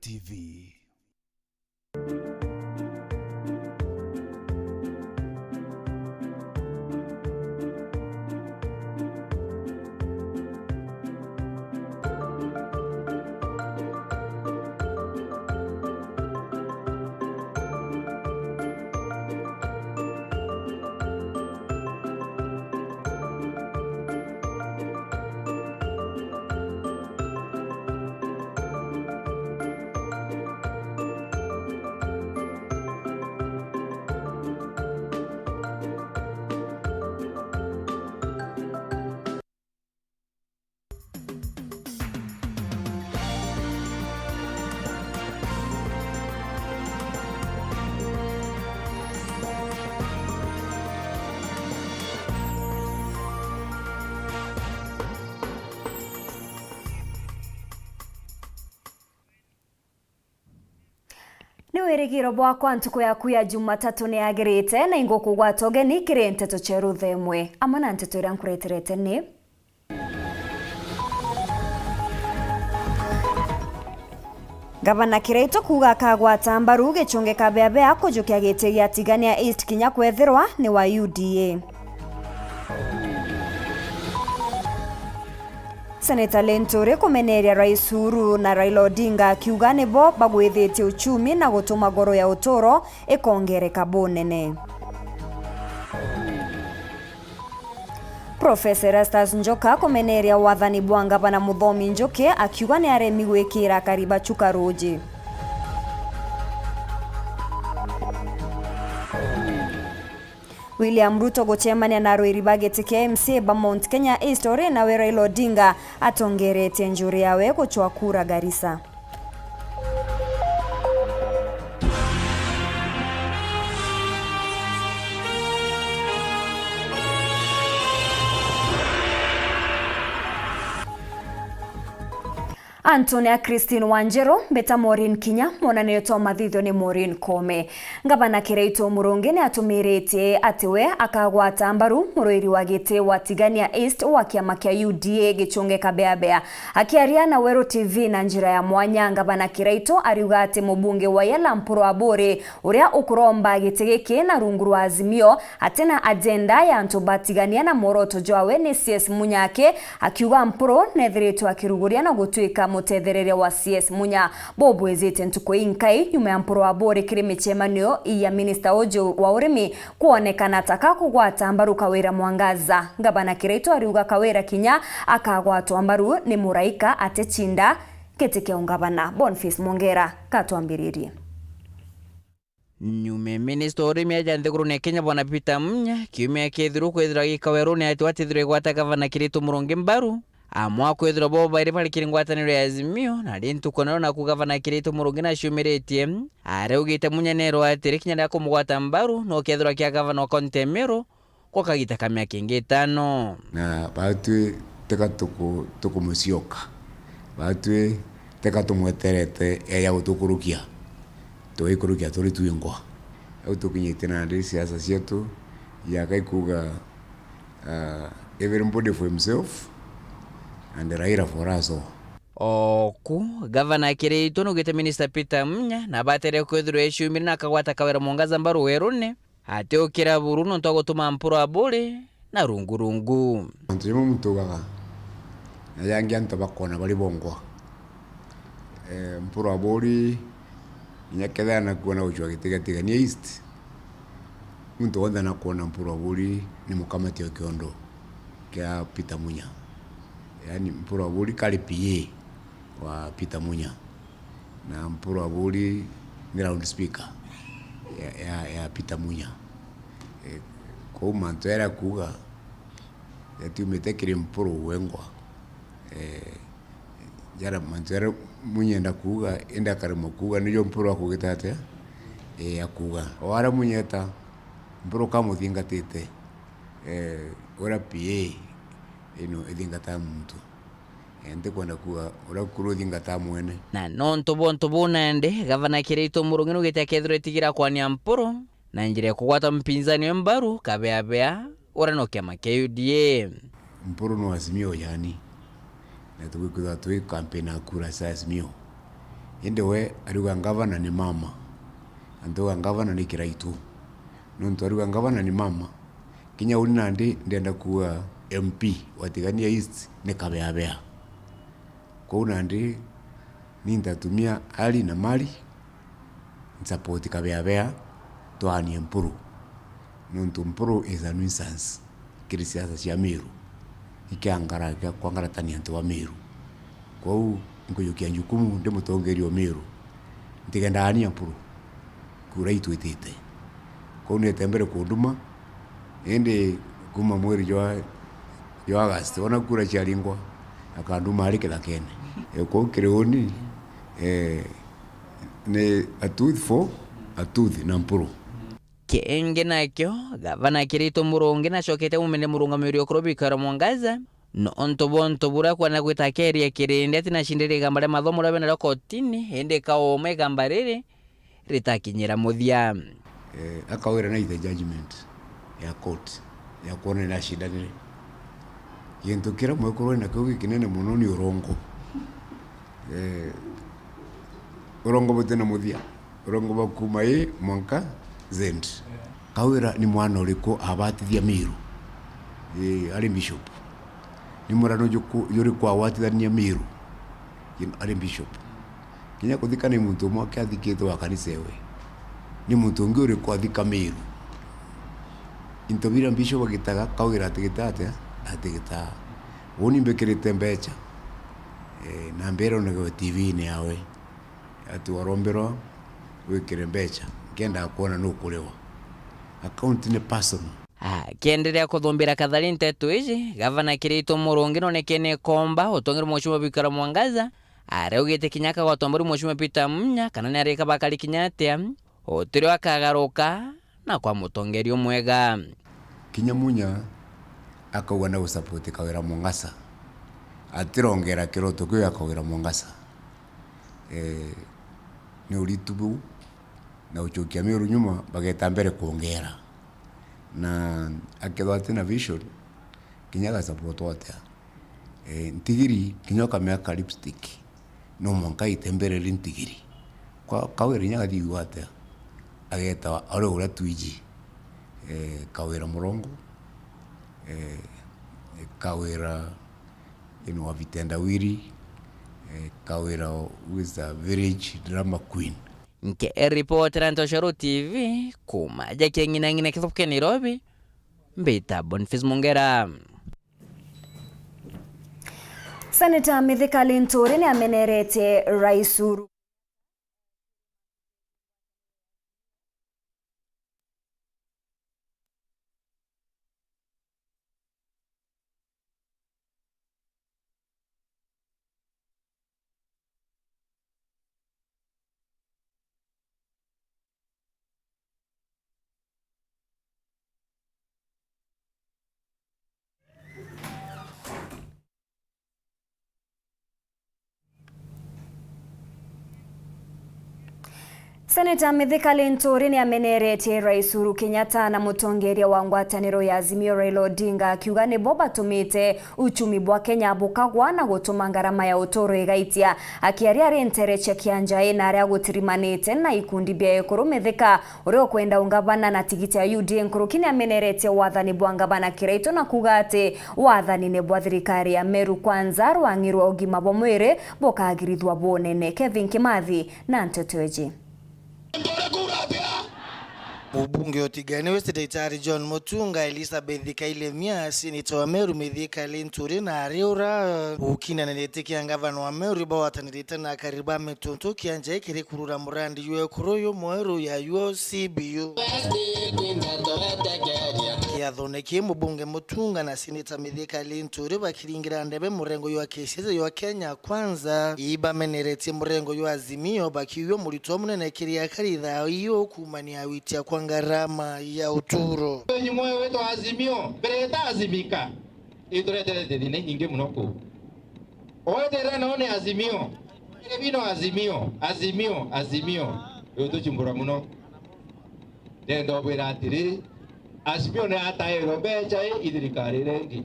TV. Ni wirigiro bwakwa ntuku yaku ya Jumatatu ni agirite na ingo kugwata ogeni kiri Nteto cherutha Imwe amwe na Nteto iria nkureterete ni Gavana Kiraito kuga akagwata mbaru gichunge kabea kujukia giti gia tigania East Kinya kwethirwa ni wa UDA. Seneta Lentore kumeneria Rais Weru na Raila Odinga akiuga nibo bagwithitie uchumi na gutuma goro ya utoro ikongereka bonene. Professor Erastus Njoka kumeneria wathani bwa Gavana Muthomi Njoke akiuga ni aremi gwikira kariba chuka roji. William Ruto guchemania na Rwiri bageti KMC ba Mount Kenya East ore na Raila Odinga atongerete njuri yawe kuchwa kura Garissa. Antonia Christine Wanjero beta MAUREEN Kinya mwana neto mathitho ni MAUREEN Kome. Gavana Kiraito Murungi ni atumirete atiwe akagwata mbaru muroiri wa giti wa tigania East wa kiama kia UDA gichunge kabea. Akiaria na Weru TV na njira ya mwanya Gavana Kiraito ariuga ati mubunge wa Yala Mpuro Abore uria ukuromba giti giki na rungu rwa Azimio atena agenda ya ntubatigania na moroto jwawe ni CS Munyake akiuga Mpuro nethiritwo akiruguria na gutuika mutethereria wa CS Munya bobo ezete ntuko inkai nyuma ya Mpuro Abore kiri michemanio ya Minister Ojo wa urimi kuonekana taka kugwata mbaru Kawira Mwangaza. Gavana Kiraito ariuga Kawira Kinya akagwatwa mbaru ni muraika atechinda ketike ungavana. Boniface Mongera katwambiririe. Nyume Minister urimi ajanthiguru ne Kenya bwana Peter Munya kiumia kithiru kwithira gikaweru ni atwathithire gwata Gavana Kiraito Murungi mbaru amwa kwithira bo baire bali kiringwataniro ya Azimio na rintukonero na kugavana Kiraito Murungi na shumiretie areugite munyanero atiri Kinya ya kumugwata mbaru no kethira kia gavana wa Kontemero kwa kagita kamya kingi 5 na batwe teka tukumusioka batwe teka tumweterete ya gutukurukia tuikurukia turi tuingwa au tukinyite na siasa cietu ya kaikuga everybody for himself and Raila for us all. Oku Gavana Kiraito nugite Minister Peter Munya na batere kwithirwa eshumiri na kagwata Kawira Mwangaza mbaru werune ate ukira buru no ntogotuma Mpuro Abore na rungurungu antimo mutugaga na yangi antabakona bali bongwa Mpuro Abore nyakeda na kuona ujwa gitiga ni East muntu wanda na kuona Mpuro Abore ni mukamati wa kiondo kia Peter Munya. Yani Mpuro Abore kali PA wa Peter Munya na Mpuro Abore ni round speaker ya Peter Munya. Kwa manto era kuga ya tumetekere Mpuro wengwa yara manto era Munya nda kuga enda karimo kuga niyo Mpuro akugitate ya kuga wara Munyeta Mpuro kamuthingatite ora PA idingata muntu ente kwenda kuwa urakuru idingata mwene na nonto bonende Gavana Kiraito Murungi nugite kethire tigira kwani Mpuro na njire kugwata mpinzani mbaru kabea ora no kiama kia UDA Mpuro no Azimio yani na tukuza campaign akura sa Azimio ende we ariuga ngavana ni mama andoga ngavana ni kiraitu nuntu ariuga ngavana ni mama kinya uri nandi ndenda kuwa MP watigania East ni kabeabea kwa nandi nintatumia ali na mali support kabeabea twani Mpuru nuntu Mpuru is a nuisance kiri siasa cia Meru ikiangara kwangara tani antu wa Meru kwa nkuyukia njukumu ndi mutongeri wa Meru ntigenda ani Mpuru kura itwitite kwa netembere kunduma ende kuma mweri jo August ona kura ciaringwa akanduma ari kithakene kwa kireoni ne a tooth na Mpuru kenge nakyo gavana Kirito Murungi nacokete mumene murungamiri okurobikara Mwangaza no onto bura kwana gwita keria kirinde ati nashindire gambare mathomo rabena ra kotini ende kaome gambarire ritakinyira muthia akawira na the judgment ya court ya kuona na shida nire yento kira mwekoro na kwa kinene muno ni urongo botena muthia urongo bakumaye mwanka zend kawira ni mwana uriko abatithia Meru ari bishop ni murano yuri kwa watithania Meru ari bishop kinya kuthika ni muntu mwake athikitwo akanisewe ni muntu ungi uri kwa thika Meru intobira bishop agitaga kawira atigita woni mbekirite mbecha na mbero na TV ni yawe atu warombero wikire mbecha kenda kuona no kulewa account ni personal kiendelea kuthumbira kathari Nteto iji gavana Kirito Murungi nonekene komba utongere mheshimiwa bikara Mwangaza areugite kinyaka gwatombori mheshimiwa Peter Munya kana ni arika bakari kinyatia otiri akagaruka na kwa mutongeri omwega kinya Munya akauga na support kawira Mwangaza atirongera kiroto kyo akawira Mwangaza ni uritubu na uchokia Meru nyuma bageta mbere kuongera na akethwa tena vision kinyaga support wote ntigiri kinyoka meaka lipstick no mwanka itembere ntigiri kwa kawira nyaga di wote ageta ore ura tuiji kawira Murongo kawira ino Vitenda Wiri kawira with a village drama queen nke reporter Ntoshoro TV kuma jake ngina kithoke Nairobi mbita Boniface Mungera. Senator Mithika Linturi ni amenerete Rais Weru Senator Mithika Linturi ni amenerete Rais Uhuru Kenyatta na mutongeria wa ngwataniro ya Azimio Raila Odinga akiuga ni bo batumite uchumi bwa Kenya bukagwa na gutuma ngarama ya utoro igaitia akiaria rentereche kianja na aria gutirimanite na ikundi bia ekuru. Mithika urio kwenda ungabana na tigiti ya UDA nkurukini amenerete wathani bwa ngabana Kirito na kuga ati wathani ne bwa thirikari ya Meru Kwanza rwangirwa ugima bwa mwiri bukagirithwa bonene. Kevin Kimathi na Nteto eji. Ubunge otiganiwe Daktari John Mutunga Elizabeth Kailemia Senator wa Meru Mithika Linturi na ariura ukina netekia ngavana wa Meru bawatanirita na kariba metonto kianja kiri kurura murandi yue kuroyo mweru ya UCBU kiathoneki mubunge Mutunga na Senator Mithika Linturi bakiringira ndebe murengo ywa kesize ywa Kenya Kwanza iba menereti murengo ywa Azimio bakiyo mulito munene kiria karitha iyo kumania witia kwa ngarama ya uturo. Imwe wetu Azimio bereta azimika idurete dedine inge munoko oetera naone Azimio ebino Azimio yoto chimbura muno dendo bwira atiri Azimio ne ataero becha idirikari rengi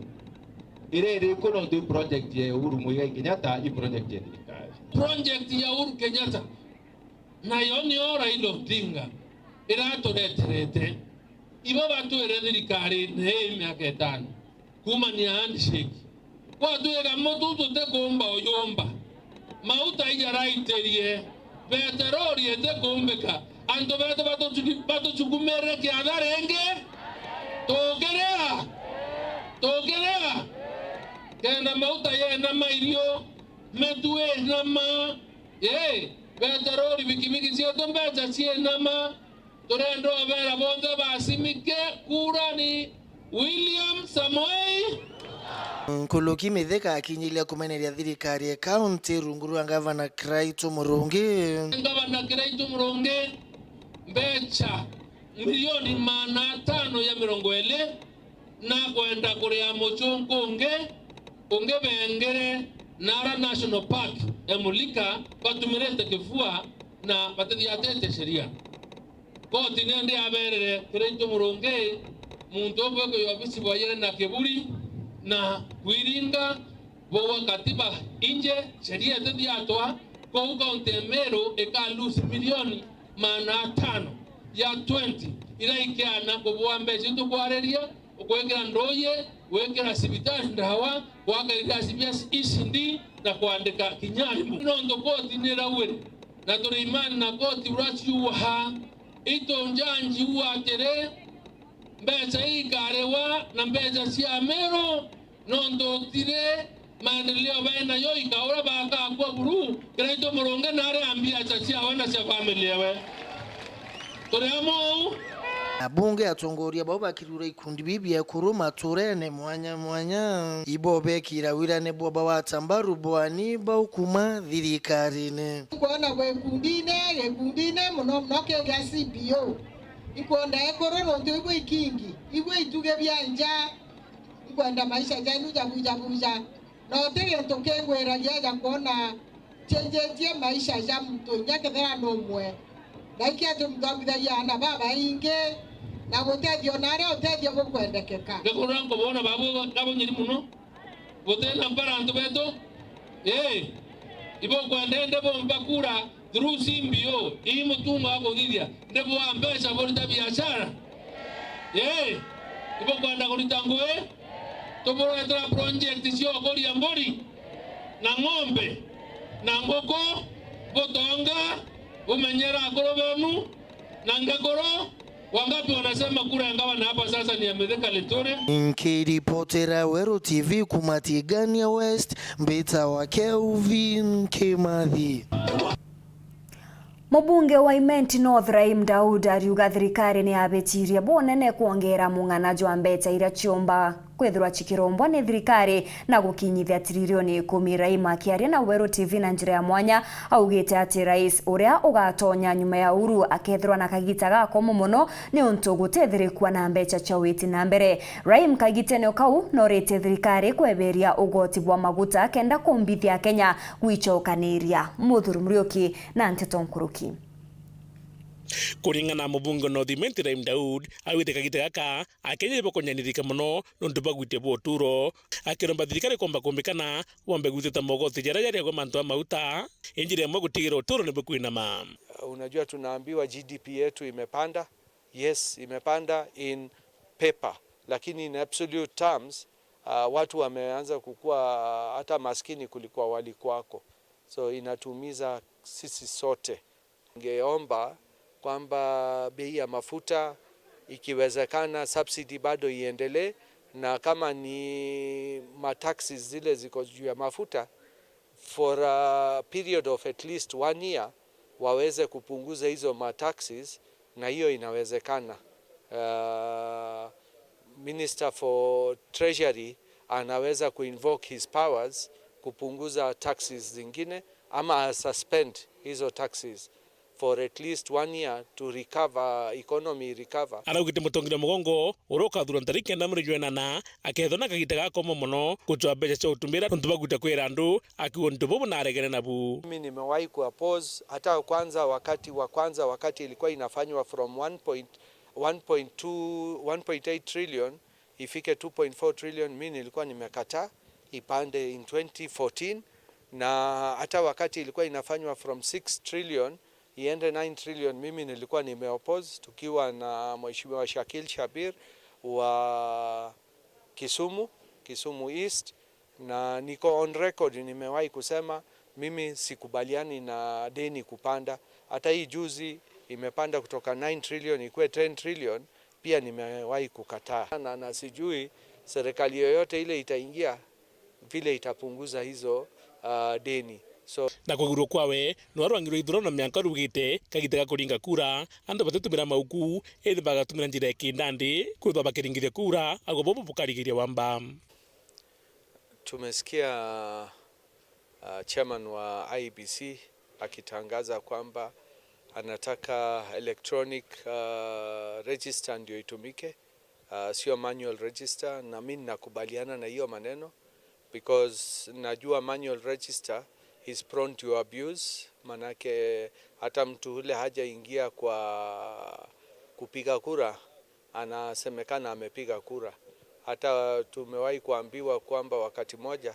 Ire kono tu project ya Uhuru Muigai Kenyatta i project ya thirikari. Project ya Uhuru Kenyatta na yoni ora ilo dinga iratureterete ibo batuere thirikari ne miaka 5 kuma ni handshake watuega mututu te kumba oyomba mauta ijaraiterie veterori ete kumbeka anto veto bato chukumere ki adarenge togerea kenda mauta ye na mairio metue nama veterori vikimiki sio tombeja sie nama torendo vera bonde basimike kurani William Samoei Nkuluki Mithika akinyilia kumeneria thirikari ya county runguru wa Gavana Kiraitu Murungi. Gavana Kiraitu Murungi mbecha milioni 500 ya mirongwele na kwenda kurea mochongo unge bengere Nara National Park emulika batumirete kifua na batadiatete sheria koti nende aberere Kiraitu Murungi muntu obweko yobisi boyere na keburi na kwiringa bowa katiba inje sheria tediatwa kwa kaunti Meru ekalusi milioni 500 ya 20 ila ikiana kuboa mbeje tukwareria ukwekera ndoye wekera sibitari ndawa kwaka CBS isindi na kuandika kinyarimo nondo koti nirawere na turi imani na koti urachiuha ito njanji uatere mbecha ikarewa na mbecha cia Meru nondo tire maendeleo baina yo ikaura baka kwa buru Kiraitu Murungi nare ambia chacha wana cha familia we toremo Abunge atongoria babo bakirura ikundi bibi ya kuruma turene mwanya ibobe kirawira ne boba watambaru bwani ba ukuma thirikari ne kuona we kundine muno mnoke ya CBO ikonda ekororo nto ibo ikingi ibo ituge byanja ikwenda maisha janu jabuja no tere ntokengwera ya kuona chenje maisha ya mtu nyake thera no mwe like ya tumdobida ya na baba inge na gotedio nare otedio bokwendekeka ngekurango bona babo ngabo nyiri muno botena paranto beto ibo kwendende bomba kura through simbio imutunga agothithia ndebo ambesha bolita biashara ibo kwenda kulitangwe toboretera project sio goria mbori na ng'ombe na ngoko botonga umenyera akoro benu na ngakoro wangapi wanasema kura ngawa hapa sasa ni Amerika letore. Nkiripotera Weru TV kumatigania West mbeta wa Kelvin Kimathi. Mubunge wa Imenti North Raim Daud ariuga thirikari ni abetiria bonene kuongera mung'anajo wa mbeta ira chiomba kwethirwa chikirombwa ni thirikari na gukinyithia trilioni 10. Raim akiaria na Weru TV na njira ya mwanya augite ati rais uria ugatonya nyuma ya Uhuru akethirwa na kagita gako muno ni untu gutethirikwa na mbecha cha witi na mbere. Raim kagite ne kau no rete thirikari kweberia ugoti bwa maguta kenda kumbithia Kenya gwichokaniria. Muthuru Murioki na Nteto Nkuruki. Kuringana mubunge North Imenti Raim Daud awite kagite gaka Akenya bokonyanirika muno nondu bagwite boturo akiromba thirikari komba kumbikana wambe guteta mogoti jara jari kwa mantu mauta injire mwe gutigira uturo ne bukwinama. Unajua tunaambiwa GDP yetu imepanda. Yes, imepanda in paper, lakini in absolute terms watu wameanza kukua hata maskini kulikuwa walikuwako, so inatumiza sisi sote. Ningeomba kwamba bei ya mafuta ikiwezekana subsidy bado iendelee, na kama ni mataxes zile ziko juu ya mafuta for a period of at least 1 year waweze kupunguza hizo mataxes, na hiyo inawezekana. Minister for Treasury anaweza kuinvoke his powers kupunguza taxes zingine ama suspend hizo taxes for at least 1 year to recover economy recover. Araugite mutongira mugongo uroka durante tariki na mrijwenana akethona kagita gako muno kutwa mbeca cia utumbira ntu baguta kwira andu akiwa ntu bobu na aregere nabu. Mimi nimewahi kuoppose hata wakati ilikuwa inafanywa from 1.8 trillion ifike 2.4 trillion, mimi nilikuwa nimekataa ipande in 2014, na hata wakati ilikuwa inafanywa from 6 trillion iende 9 trillion, mimi nilikuwa nimeoppose, tukiwa na Mheshimiwa Shakil Shabir wa Kisumu East, na niko on record, nimewahi kusema mimi sikubaliani na deni kupanda. Hata hii juzi imepanda kutoka 9 trillion ikuwe 10 trillion, pia nimewahi kukataa, na sijui serikali yoyote ile itaingia vile itapunguza hizo deni. So na kugurwo kwawe no arwangirwo ithuro na mianka rugite kagitega kuringa kura ando batutumira mauku ende bagatumira njira ekindandi kwithwa bakiringithia kura agobobo bukarigiria wamba. Tumesikia chairman wa IEBC akitangaza kwamba anataka electronic register ndio itumike, sio manual register, na mimi nakubaliana na hiyo maneno because najua manual register is prone to abuse. Manake hata mtu ule hajaingia kwa kupiga kura anasemekana amepiga kura. Hata tumewahi kuambiwa kwamba wakati moja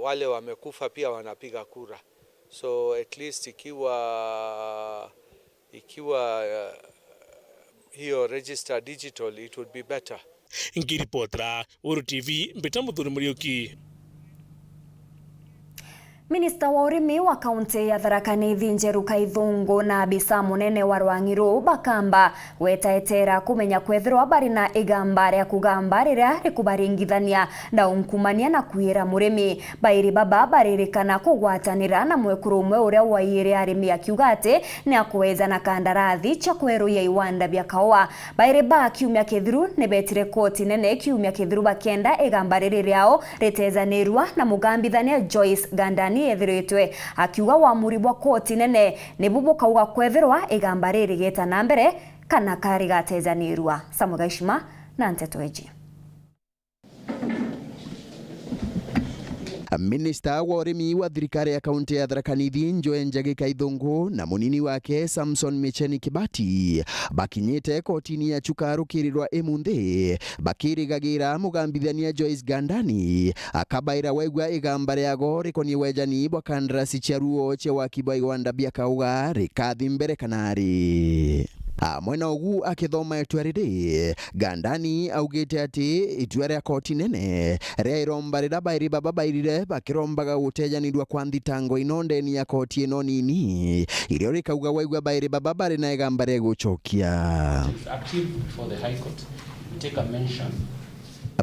wale wamekufa pia wanapiga kura. So at least ikiwa hiyo register digital, it would be better. Ngiripotra Weru TV Mbeta Muthuri Muriuki. Minista wa urimi wa kaunti ya Tharaka Nithi Njeru Kaithungu na abisa munene wa Rwangiru bakamba wetaetera kumenya kwethirwa bari na igamba ria kugamba riria rikubaringithania na unkumania na kwira murimi bairi baba baririkana kugwatanira na mwekuru umwe uria waire arimi akiuga ati ni akweza na kandarathi cha kweruya iwanda bia kaoa. Bairi ba kiumia kithiru ni betire koti nene kiumia kithiru bakenda igamba riri riao ritezanirwa na mugambithania Joyce Gandani ethiritwe akiuga wamuri bwa koti nene ni bubu kauga kwethirwa igamba riri geta na mbere kana kari gatezanirwa. Samugaishima na Nteto eji. Minista wa urimi wa thirikari ya kaunti ya Tharaka Nithi Njeru Kaithungu na munini wake Samson Micheni Kibati bakinyite kotini ya Chuka rukirirwa emunthi bakirigagira mugambithania Joyce Gandani akabaira wegwa igamba riago rikonie wejani bwa kandarasi cia ruo cia waki bwa iwanda bia kauga rikathi mbere kanari. Mwena ugu akithoma itua riri Gandani augite ati itua ria koti nene ria iromba rira bairi baba bairire bakirombaga gutejanirwa kwa thitango inondeni ya koti ino nini irio rikauga waigua bairi baba bari na igamba ria gucokia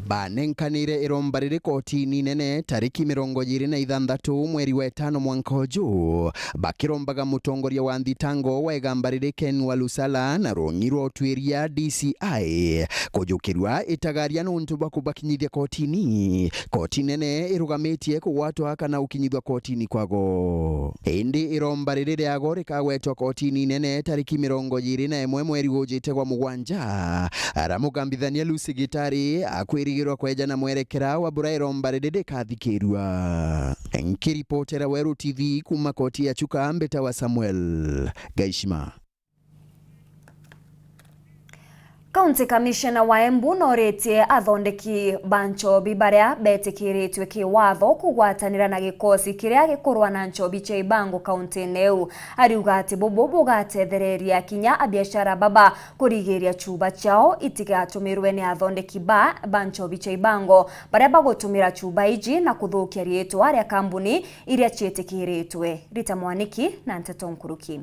banenkanire iromba riri kotini nene tariki 26 mweri wa 5 mwaka uju bakirombaga mutongoria wa thitango wa igamba riri Ken Walusala na rongirwo utwiria DCI kujukirwa itagaria nuntu bwa kubakinyithia kotini. Koti nene irugamitie kugwatwa kana ukinyithwa kotini kwago. Indi iromba riri riago rikagwetwa kotini nene tariki 21 mweri ujite gwa mugwanja aramugambithania Lucy Gitari akwirigirwa kwejana mwerekera wa bura iromba riri kathikirwa. Nkiripotera Weru TV kuma koti ya Chuka Mbeta wa Samuel Gaishima. County Commissioner wa Embu noretie athondeki banchobi baria betikiritwe kiwatho kugwatanira na gikosi kiria gikurwa na nchobi cia ibango county neu. Ariuga ati bubu bugatethereria kinya abiashara baba kurigiria chuba chao itigatumirwe ni athondeki banchobi cia ibango baria bagutumira chuba iji na kuthukia rietwa ria kambuni iria cietikiritwe. Rita Mwaniki na Nteto Nkuruki.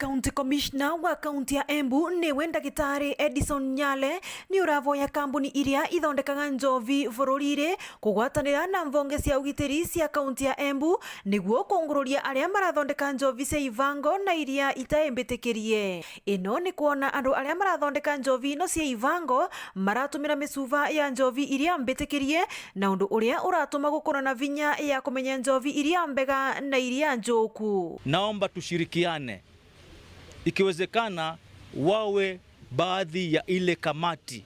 County Commissioner wa kaunti ya Embu niwe Ndagitari Edison Nyale ni uravoya kambuni iria ithondekaga njovi bururire kugwatanira na mvonge cia ugitiri cia kaunti ya Embu niguo kungururia aria marathondeka njovi cia ivango na iria itaembetikirie. Ino ni kuona andu aria marathondeka njovi no cia ivango maratumira misuva ya njovi iria mbetikirie na undu uria uratuma gukora na vinya ya kumenya njovi iria mbega na iria njoku. Naomba tushirikiane, ikiwezekana wawe baadhi ya ile kamati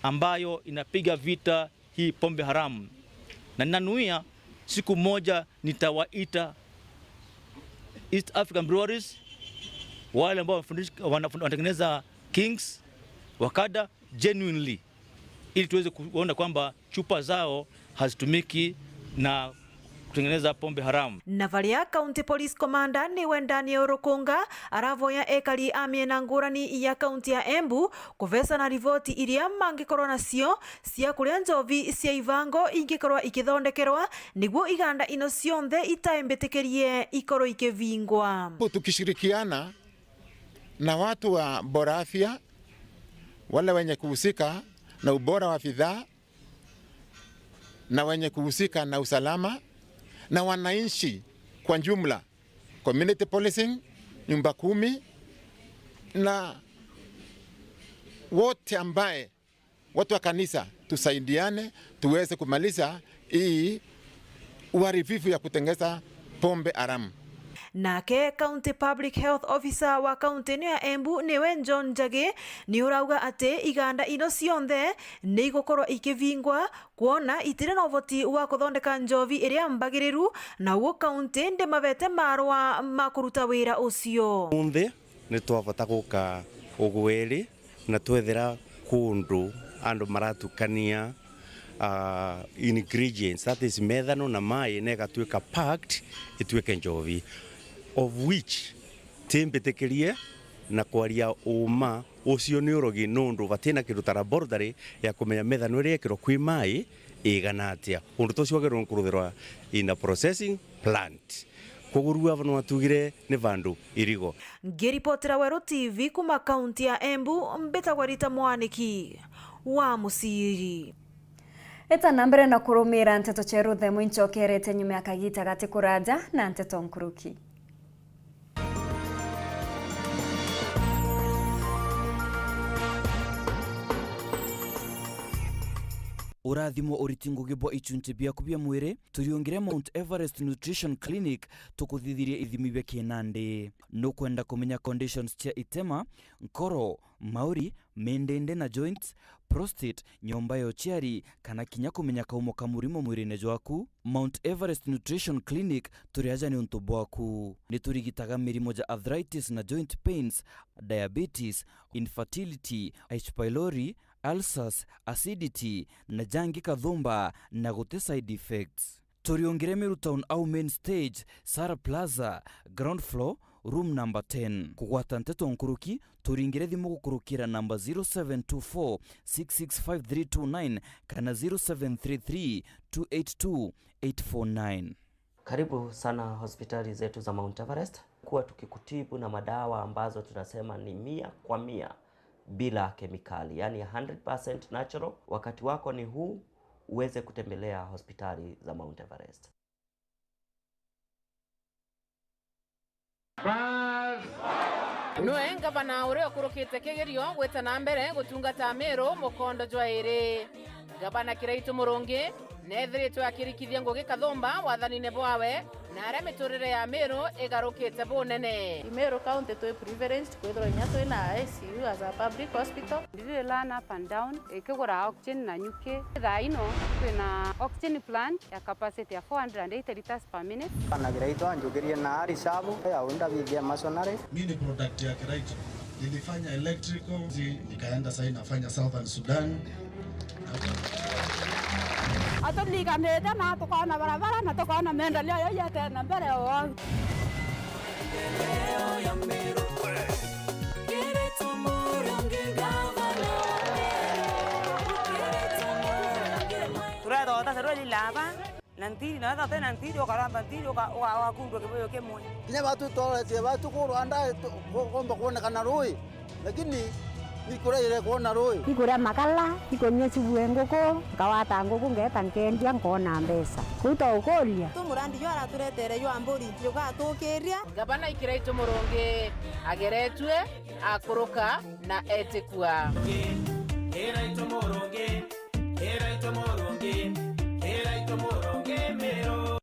ambayo inapiga vita hii pombe haramu, na ninanuia siku moja nitawaita East African Breweries, wale ambao wanatengeneza Kings wakada genuinely, ili tuweze kuona kwamba chupa zao hazitumiki na kutengeneza pombe haramu. Navalia County Police Commander niwe Daniel Rokonga aravoya ekari amiena ngurani ya kaunti ya Embu kuvesa na rivoti iria mangikorwo nacio cia kuria njovi cia ivango ingikorwa ikithondekerwa niguo iganda ino cionthe itaembetikirie ikorwo ikivingwa. Tukishirikiana na watu wa bora afya, wale wenye kuhusika na ubora wa bidhaa na wenye kuhusika na usalama na wananchi kwa jumla, community policing, nyumba 10 na wote ambaye watu wa kanisa, tusaidiane tuweze kumaliza hii uharibifu ya kutengeza pombe haramu. Nake County Public Health Officer wa kaunti ya Embu niwe John Jage ni urauga ate iganda ino cionthe ni igukorwo ikivingwa kuona itire na uvoti wa kuthondeka njovi iria mbagiriru na uo kaunti ndi mavete marwa makuruta wira ucio. Munthe ni twavota guka ugwiri na twethera kundu andu maratukania ingredients, that is methano na mai nega tuika packed ituike njovi, of which tembetekerie na kwaria uma ucio ni urogi nundu vatina kiruta laboratory ya kumenya methano ria kiro kwi mai igana atia undu tucio gerwo nkuruthirwa in a processing plant kugurua vano atugire ni vandu irigo. Ngiripotera Weru TV kuma kaunti ya Embu, mbetagwa Rita Mwaniki wa Musiri. Eta nambere na kurumira Nteto cheruthe mwinchokerete nyuma ya kagita gati kuraja na Nteto nkuruki. Urathimo uritingugibwa ichunti bia kubia mwire turiongire Mount Everest Nutrition Clinic tukuthithirie ithimi bia kinande no kwenda kumenya conditions cia itema, nkoro, mauri, mendende na joints, prostate, nyomba yo chiari kana kinya kumenya kaumo kamurimo mwirine jwaku. Mount Everest Nutrition Clinic turiaja ni untu bwaku. Ni turigitaga mirimo ja arthritis na joint pains, diabetes, infertility, H. pylori, ulcers, acidity na jangi kathumba na gute side effects. Turiongire Meru Town au main stage, Sara Plaza, ground floor, room number 10. Kugwata Nteto nkuruki turingire thimu gukurukira namba 0724 665329 kana 0733 282 849. Karibu sana hospitali zetu za Mount Everest, kuwa tukikutibu na madawa ambazo tunasema ni 100% bila kemikali, yani 100% natural. Wakati wako ni huu uweze kutembelea hospitali za Mount Everest. Noe ngavana uria kurukite kigerio gweta na mbere gutungata Meru mukondo jwairi. Gavana Kiraitu Murungi nethiritwe akirikithia Ngugi Kathumba wathanine bwawe na aria miturire ya Meru igarukite bunene. Meru County to privileged kwithirwo nya twina ICU as a public hospital. Ndire learn up and down ikigura oxygen na nyuki. Thaa ino twina oxygen plant ya capacity ya 480 liters per minute. Kana Kiraitu anjukirie na reserve ya unda bigia masonary. Mimi ni product ya Kiraitu. Nilifanya electrical, nikaenda sasa nafanya Southern Sudan. Atolikanete na tukona barabara na tukona maendeleo yote na mbele wao. Turado tasaroli lava nantiri na tata nantiri okaramba nantiri okakundu kiboyo kemwe. Kinya watu tole je watu ko Rwanda komba kuona kana roi lakini nikura ile kuona roi nikura makala nikonyesi buengoko kawata ngoko ngeta nkendia ngona mbesa kuta ukoria tumurandi yo araturetere yo amburi yoga tukiria. Gavana Kiraitu Murungi ageretwe akuruka na etikua. Kiraitu Murungi, Kiraitu Murungi, Kiraitu Murungi Meru.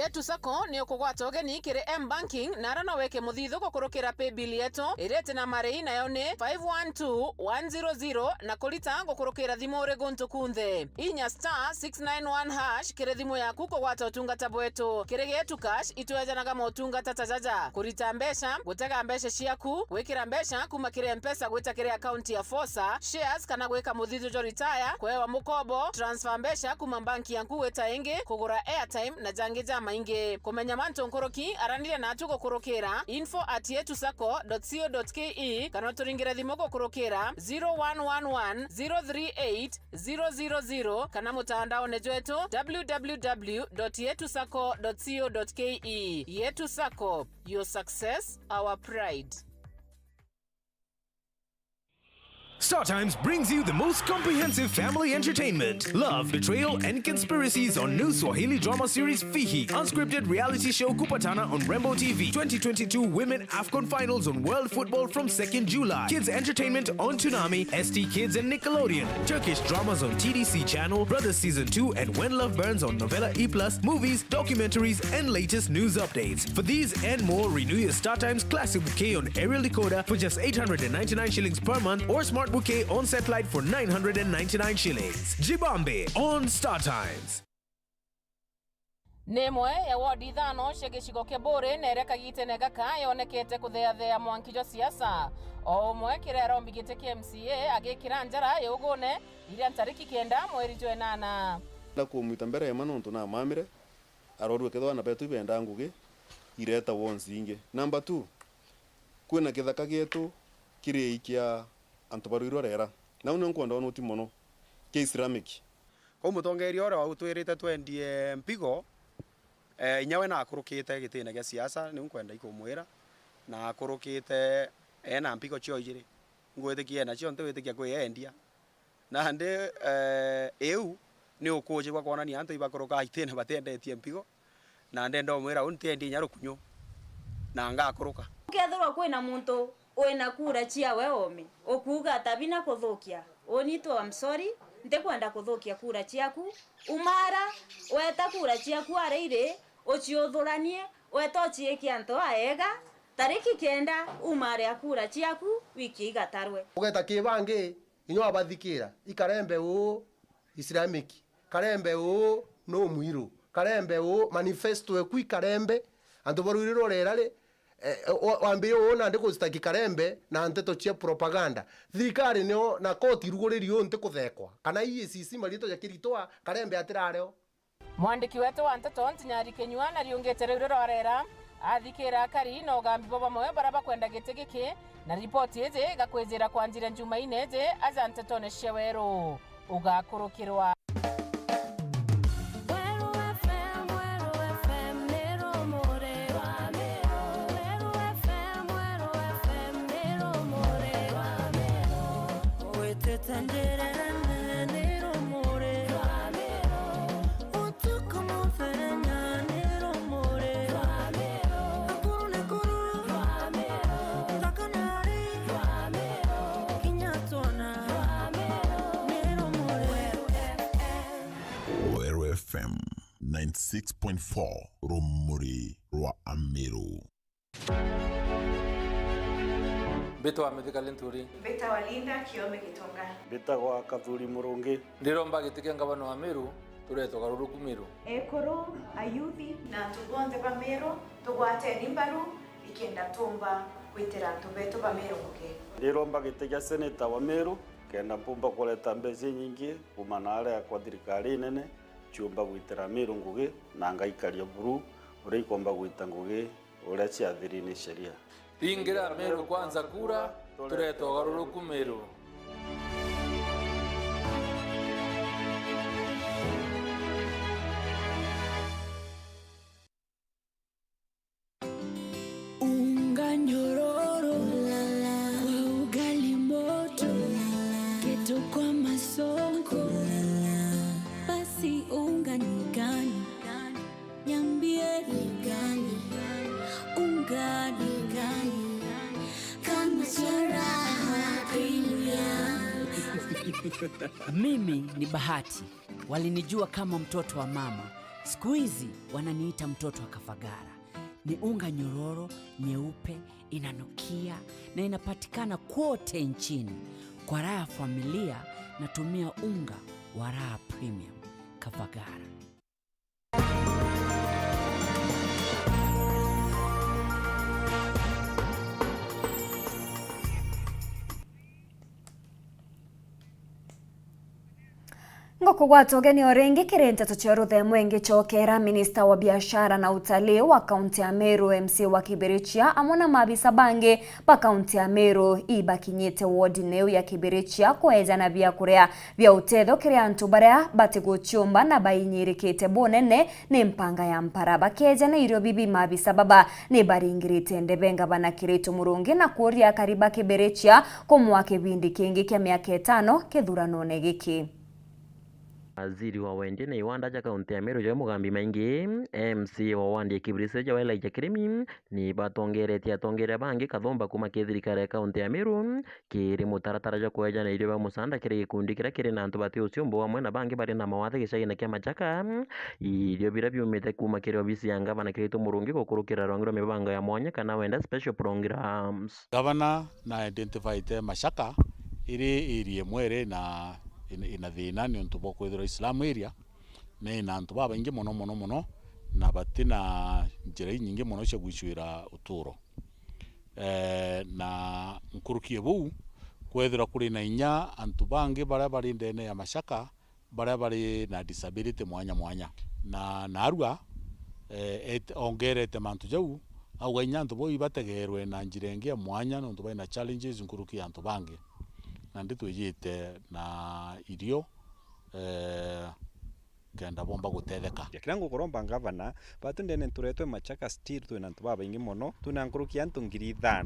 yetu sako ni ukugwata ugeni kiri M-Banking na arana weke muthithu gukurukira paybill yetu irete na marei nayo ni 512100 na kulita gukurukira thimu uri guntu kunthe inya *691# kiri thimu yaku kugwata utungata bwetu kiri yetu cash itwejanaga motungata tajaja kurita mbesha gutega mbesha ciaku gwikira mbesha kuma kiri M-Pesa gwita kiri account ya Fosa shares kana gwika muthithu jo retire kwewa mukobo transfer mbesha kuma banki yanku weta ingi kugura airtime na jangi jama ingi kumenya manto nkoroki aranire na atugo kurukira info@yetusako.co.ke kana turingira thimo kurukira 0111 038 000 kana mutandao nejoetu www.yetusako.co.ke. Yetusako, your success, our pride. StarTimes brings you the most comprehensive family entertainment. Love, betrayal, and conspiracies on new Swahili drama series Fihi. Unscripted reality show Kupatana on Rembo TV. 2022 Women AFCON Finals on World Football from 2nd July. Kids entertainment on Toonami, ST Kids and Nickelodeon. Turkish dramas on TDC Channel, Brothers Season 2 and When Love Burns on Novella E+, movies, documentaries, and latest news updates. For these and more, renew your StarTimes Classic Bouquet on aerial decoder for just 899 shillings per month or Smart Bouquet on satellite for 999 shillings. Jibambe on StarTimes. Nemwe ya wadi thano shegecigo kebore nereka gitene gaka yonekete kutheathea mwankijo siasa omwe kirero mbigite KMCA agikira njara yugune iria tariki 9 mweri jwenana na kumwita mbere manonto na mamire arorwe kethwa na betu benda ngugi ireta wonsinge. Number 2 kwina kithaka gitu kiri ikia antobaruiro rera na uno nkwenda ono timono ke Islamic ko mutongeri ora utwirite twendie mpigo inyawe na akurukite gitine gya siasa ni nkwenda ikumwira na akurukite ena mpigo cio ijiri ngwetikia na cio ntwetikia kwiendia na nde eu ni ukuje kwa kuona ni antu ibakuruka itene batendetie mpigo na nde ndo mwira untiendi nyarukunyo na ngakuruka ukethirwa kwina muntu wena kura cia we ome okuga tabina kuthukia onito I'm sorry ntekwenda kuthukia kura ciaku umara weta kura ciaku areire uciuthuranie weta cieke anto aega tariki 9 umare kura ciaku wiki igatarwe ugeta kibangi inyo abathikira ikarembe u Islamic karembe u no muiro karembe u manifesto eku ikarembe anto baruriro rerare wambire wona ndiko zitaki karembe na Nteto cia propaganda thirikari nio na koti ruguririo nte kuthekwa kana IECC marito ya kiritwa karembe atirareo. Mwandiki wetu wa Nteto Nyari Kinyua na riongete rero arera athikira kari no gambi baba moyo baraba kwenda gitigiki na ripoti ije gakwezera kwanjira Jumaine ije aza Nteto ne Weru ugakurukirwa Weru FM 96.4 Rumuri Rwa Amiru. Beta wa medika lenturi. Beta wa Linda Kiome Gitonga. Beta wa Kathuri Murungi. Ndiromba gitike ngabano wa Meru tureto garuru kumiru. Ekoro ayuthi na tugonde ba Meru tugwate nimbaru ikenda tumba kwitira tubeto ba Meru muke. Ndiromba gitike seneta wa Meru kenda pumba kuleta mbezi nyingi kumanale ya kwa thirikari nene chumba gwitira Meru ngugi na ngaikaria buru uri ikomba gwita ngugi uri ciathiri ni sheria. Ingira Meru kwanza kura tureto garuru kumiru. Unga nyororo kwa ugali moto keto kwa masongo basi unga ni gani niambie ni gani unga ni gani kama charaha KINYA. Mimi ni Bahati, walinijua kama mtoto wa mama. Siku hizi wananiita mtoto wa Kafagara. Ni unga nyororo, nyeupe, inanukia na inapatikana kote nchini. Kwa raha ya familia natumia unga wa Raha Premium Kafagara. Ngokugwata ugeni orengi kiri Nteto cha Ruthemwe ngichokera minista wa biashara na utalii wa kaunti ya Meru MC wa Kibirichia amona maabisa bange pa kaunti ya Meru ibakinyite wodi neu ya Kibirichia kweza na byakuria bya utetho kiri antu baria batiguchumba na bayinyirikite bonene ni mpanga ya mpara bakeja na irio bibi maabisa baba ni baringirite ndebenga bana Kirito Murungi na kuria kariba Kibirichia kumwa kibindi kingi kya miaka 5 kithuranone giki. Waziri wa wende na iwanda ja kaunti ya Meru ja mugambi maingi MC wa wandi Kibirichia ja wela ja kirimi ni batongerete atongere bangi kathomba kuma kithirikari ya kaunti ya Meru kiri mutaratara ja kweja na irio ba musanda kiri gikundi kira kiri na antu bati uciombo amwe na bangi bari na mawathe gicagi kia Machaka irio bira biumite kuma kiri obisi ya gavana Kirito Murungi gukurukira rongiro mibango ya mwanya kana wenda special programs. Gavana na identified Machaka iri area Imwe na ina thina ni untu bokwithira Islam area ne na antu baba ingi muno na batina njira nyingi muno cia gwicwira uturo na nkurukie buu kwithira kuri na inya antu bangi baria bari ndene ya Machaka baria bari na disability mwanya na narua ongerete mantu jau au inya antu bo ibategerwe na njira ingi mwanya no ntu baina challenges nkurukie antu bangi na nditwiyite na irio kenda bomba gutetheka kirango kuromba gavana batundene turetwe Machaka still twina ntu baba ingi muno tuna nkurukia antu 5,000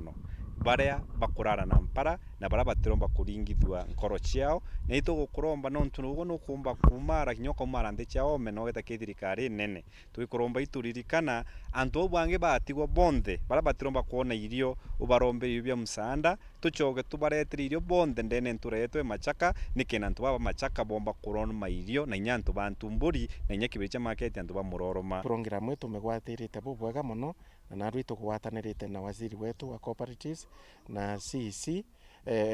baria bakurara na mpara na baria batiromba kuringithwa nkoro ciao na itugukuromba no ntu nugo no kumba kumara kinyoka umara nthi ciao meno geta kithirikari nene twikuromba ituririkana antu bangi batigwa bonthe baria batiromba kuona irio ubarombe ibya musanda tuchoge tubaretire irio bonthe ndene nturetwe Machaka nikena ntu baba Machaka bomba kurona mairio na nyantu bantu mburi na nya Kibirichia market antu ba muroroma program yetu megwatirite bubwega muno na naru tukugwatanirite na waziri wetu wa cooperatives na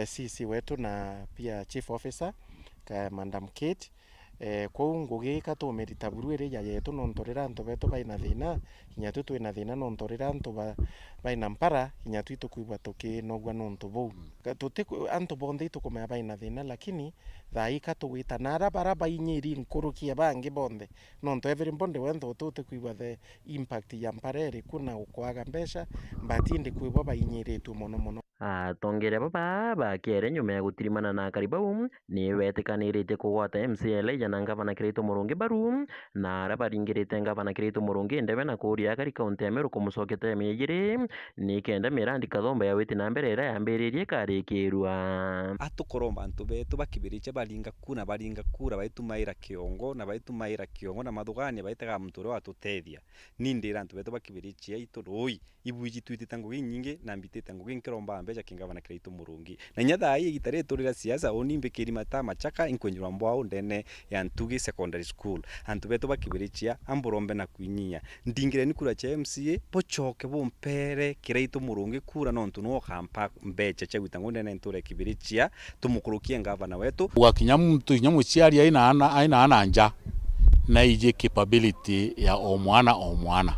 CC wetu na pia chief officer ka Madam Kate kwa ngugi katumirita buru iri ya yetu no ntorera antu betu baina thina kinya tu twina thina no ntorera antu baina mpara kinya tu tukuigwa tuki nogwa no ntu bau tutiku antu bonthe tukumea baina thina lakini thai katuwita nara bara bainyiri nkurukia bangi bonthe no nto everybody wentho tutikuigwa the impact ya mpara iri kuna ukwaga mbesha batindi kuigwa bainyiri tu mono atongere baba bakere nyuma ya gutirimana na karibau ni wetikanirite kugwata MCL ya gavana Kirito Murungi baru na arabaringirite gavana Kirito Murungi ndebe na kuria kari kaunti ya Meru kumusokete miyigiri ni kenda mirandi kathomba ya witi na mbere yambiririe karikirwa atukoromba antu betu bakibiriche baringa kura baitumaira kiongo na mathugania baitaga muturo atutethia nindira antu betu bakibiriche iturui ibuiji twitita ngugi nyingi na mbitita ngugi nkiromba mbeja kingavana Kirito Murungi na nyatha ii gitare turira siasa onimbe kirima ta Machaka inkwenyura mbwao ndene ya Ntugi secondary school antu betu bakibirichia amburombe na KINYA ndingire ni kura cha MCA pochoke bompere Kirito Murungi kura no ntu no kampa mbecha cha gwitango ndene nture Kibirichia tumukurukie gavana wetu wakinya mtu nyamu ciari aina ananja na ije capability ya omwana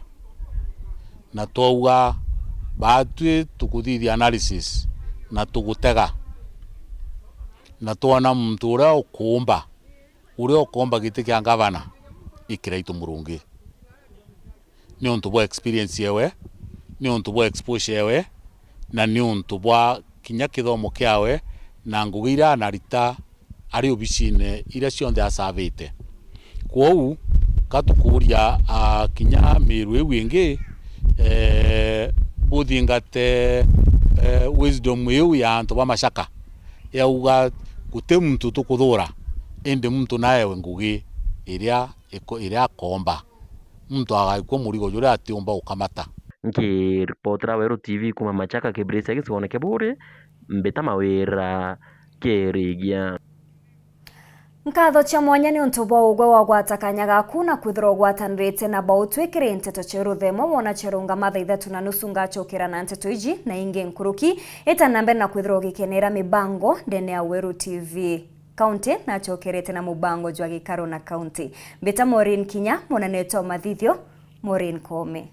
na towa batwe tukuthithia analysis na tugutega na tuona mtu uria ukomba giti kia gavana Kirito Murungi ni untu bwa experience yewe ni untu bwa exposure yewe na ni untu bwa kinya kithomo kiawe na ngugira na rita ari obicine ira cionthe asavite kwou katukuria kinya miru ewingi buthingate wisdom yu ya antu ba Machaka yauga gute muntu tukuthura indi muntu naye ngugi iria komba muntu agaikwa murigo jura atiumba ukamata ngiripotra Weru TV kuma Machaka Kibirichia gisoneke bure mbeta mawira kerigia Nkatho cha mwanya ni untu bwa ugwe wa gwatakanya gaku na kwithirwo gwatanirite na bautwikire nteto cheru themo wona cherunga matha 3:30 ngachokera na nteto iji na ingi nkuruki itanambe na kwithirwo gikenera mibango ndene ya Weru TV County na chokerete na mubango jwa gikaro na county. Beta MAUREEN KINYA mwana neto mathithio MAUREEN Kome.